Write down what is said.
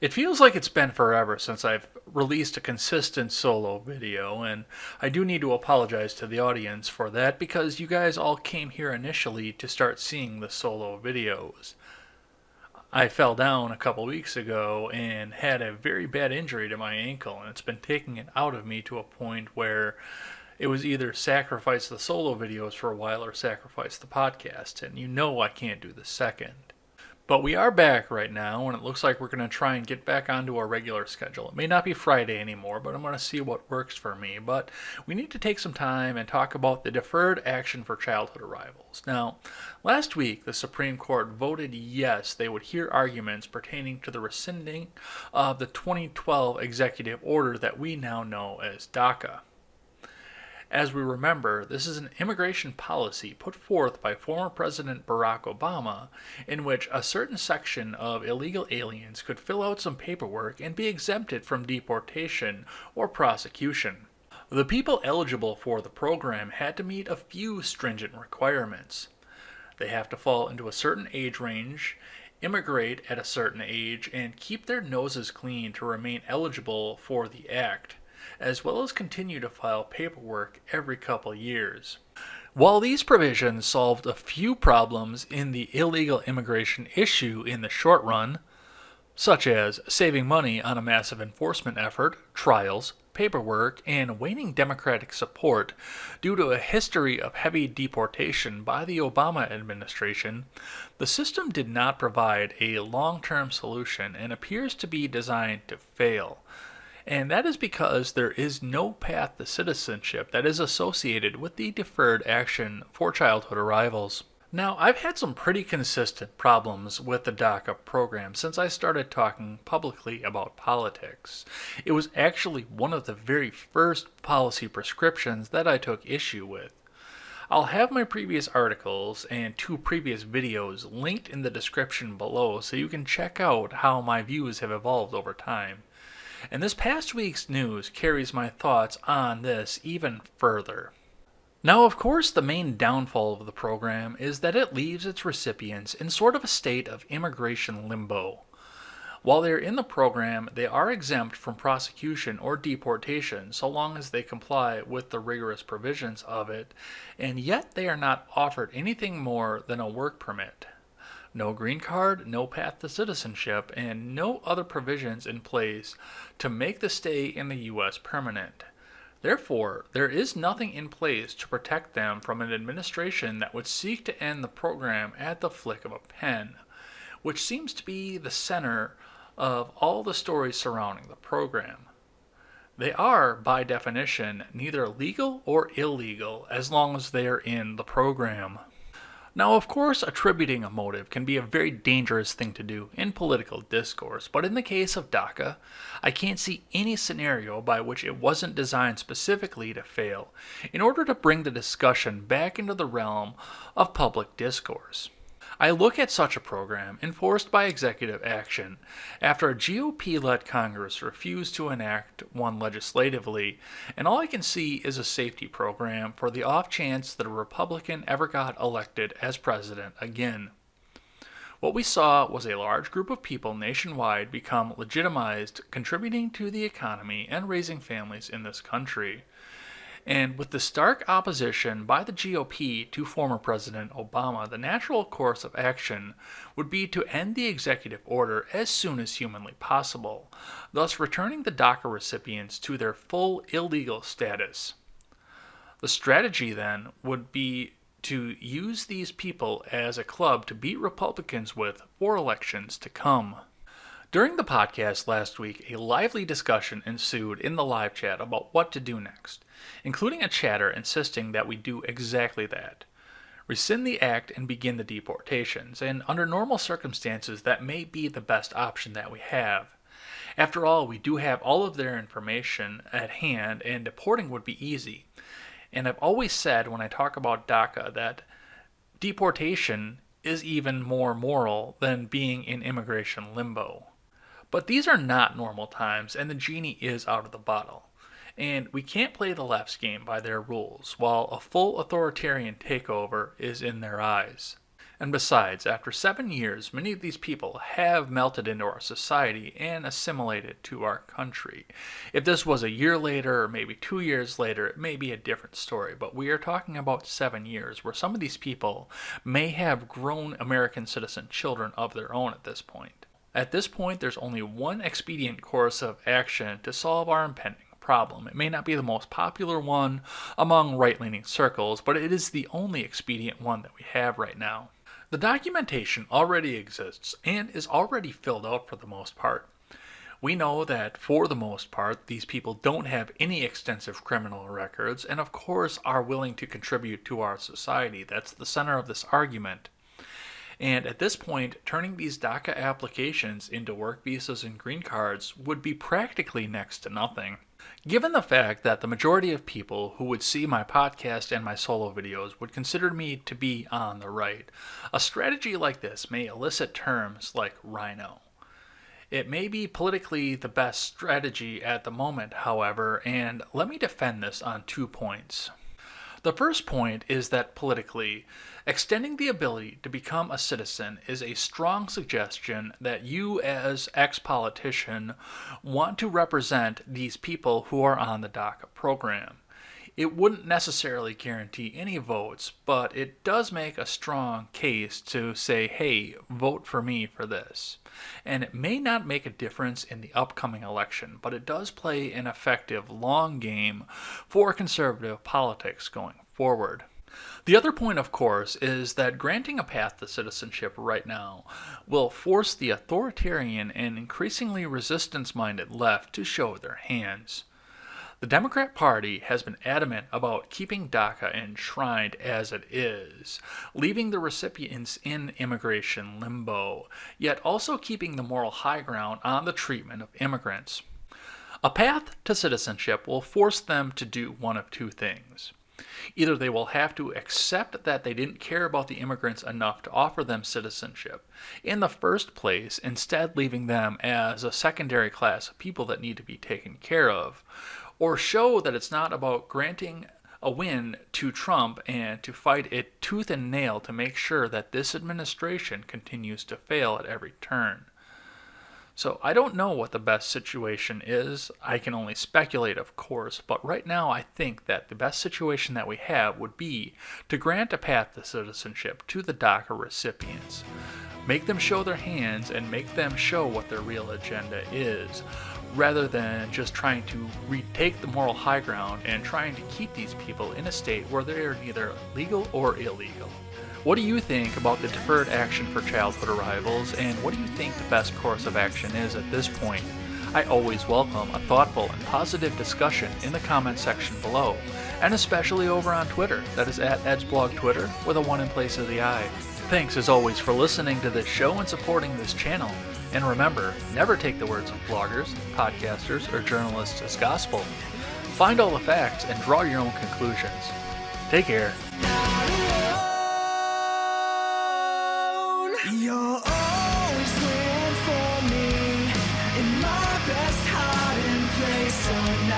It feels like it's been forever since I've released a consistent solo video, and I do need to apologize to the audience for that because you guys all came here initially to start seeing the solo videos. I fell down a couple weeks ago and had a very bad injury to my ankle, and it's been taking it out of me to a point where it was either sacrifice the solo videos for a while or sacrifice the podcast, and you know I can't do the second. But we are back right now, and it looks like we're going to try and get back onto our regular schedule. It may not be Friday anymore, but I'm going to see what works for me. But we need to take some time and talk about the deferred action for childhood arrivals. Now, last week, the Supreme Court voted yes, they would hear arguments pertaining to the rescinding of the 2012 executive order that we now know as DACA. As we remember, this is an immigration policy put forth by former President Barack Obama, in which a certain section of illegal aliens could fill out some paperwork and be exempted from deportation or prosecution. The people eligible for the program had to meet a few stringent requirements. They have to fall into a certain age range, immigrate at a certain age, and keep their noses clean to remain eligible for the act, as well as continue to file paperwork every couple years. While these provisions solved a few problems in the illegal immigration issue in the short run, such as saving money on a massive enforcement effort, trials, paperwork, and waning Democratic support due to a history of heavy deportation by the Obama administration, the system did not provide a long-term solution and appears to be designed to fail. And that is because there is no path to citizenship that is associated with the deferred action for childhood arrivals. Now, I've had some pretty consistent problems with the DACA program since I started talking publicly about politics. It was actually one of the very first policy prescriptions that I took issue with. I'll have my previous articles and 2 previous videos linked in the description below so you can check out how my views have evolved over time. And this past week's news carries my thoughts on this even further. Now, of course, the main downfall of the program is that it leaves its recipients in sort of a state of immigration limbo. While they are in the program, they are exempt from prosecution or deportation so long as they comply with the rigorous provisions of it, and yet they are not offered anything more than a work permit. No green card, no path to citizenship, and no other provisions in place to make the stay in the U.S. permanent. Therefore, there is nothing in place to protect them from an administration that would seek to end the program at the flick of a pen, which seems to be the center of all the stories surrounding the program. They are, by definition, neither legal or illegal as long as they are in the program. Now, of course, attributing a motive can be a very dangerous thing to do in political discourse, but in the case of DACA, I can't see any scenario by which it wasn't designed specifically to fail in order to bring the discussion back into the realm of public discourse. I look at such a program enforced by executive action after a GOP-led Congress refused to enact one legislatively, and all I can see is a safety program for the off chance that a Republican ever got elected as president again. What we saw was a large group of people nationwide become legitimized, contributing to the economy and raising families in this country. And with the stark opposition by the GOP to former President Obama, the natural course of action would be to end the executive order as soon as humanly possible, thus returning the DACA recipients to their full illegal status. The strategy then would be to use these people as a club to beat Republicans with for elections to come. During the podcast last week, a lively discussion ensued in the live chat about what to do next, including a chatter insisting that we do exactly that. Rescind the act and begin the deportations, and under normal circumstances that may be the best option that we have. After all, we do have all of their information at hand and deporting would be easy. And I've always said when I talk about DACA that deportation is even more moral than being in immigration limbo. But these are not normal times, and the genie is out of the bottle. And we can't play the left's game by their rules, while a full authoritarian takeover is in their eyes. And besides, after 7 years, many of these people have melted into our society and assimilated to our country. If this was a year later or maybe 2 years later, it may be a different story, but we are talking about 7 years where some of these people may have grown American citizen children of their own at this point. At this point, there's only one expedient course of action to solve our impending problem. It may not be the most popular one among right-leaning circles, but it is the only expedient one that we have right now. The documentation already exists and is already filled out for the most part. We know that for the most part, these people don't have any extensive criminal records and of course are willing to contribute to our society. That's the center of this argument. And at this point, turning these DACA applications into work visas and green cards would be practically next to nothing. Given the fact that the majority of people who would see my podcast and my solo videos would consider me to be on the right, a strategy like this may elicit terms like rhino. It may be politically the best strategy at the moment, however, and let me defend this on 2 points. The first point is that politically, extending the ability to become a citizen is a strong suggestion that you as ex-politician want to represent these people who are on the DACA program. It wouldn't necessarily guarantee any votes, but it does make a strong case to say, hey, vote for me for this. And it may not make a difference in the upcoming election, but it does play an effective long game for conservative politics going forward. The other point, of course, is that granting a path to citizenship right now will force the authoritarian and increasingly resistance-minded left to show their hands. The Democrat Party has been adamant about keeping DACA enshrined as it is, leaving the recipients in immigration limbo, yet also keeping the moral high ground on the treatment of immigrants. A path to citizenship will force them to do one of two things. Either they will have to accept that they didn't care about the immigrants enough to offer them citizenship in the first place, instead leaving them as a secondary class of people that need to be taken care of, or show that it's not about granting a win to Trump and to fight it tooth and nail to make sure that this administration continues to fail at every turn. So I don't know what the best situation is. I can only speculate, of course, but right now I think that the best situation that we have would be to grant a path to citizenship to the DACA recipients. Make them show their hands and make them show what their real agenda is, rather than just trying to retake the moral high ground and trying to keep these people in a state where they are neither legal or illegal. What do you think about the deferred action for childhood arrivals, and what do you think the best course of action is at this point? I always welcome a thoughtful and positive discussion in the comment section below, and especially over on Twitter. That is at EdsBlogTwitter with a 1 in place of the I. Thanks as always for listening to this show and supporting this channel. And remember, never take the words of bloggers, podcasters, or journalists as gospel. Find all the facts and draw your own conclusions. Take care. You're always there for me in my best hiding place.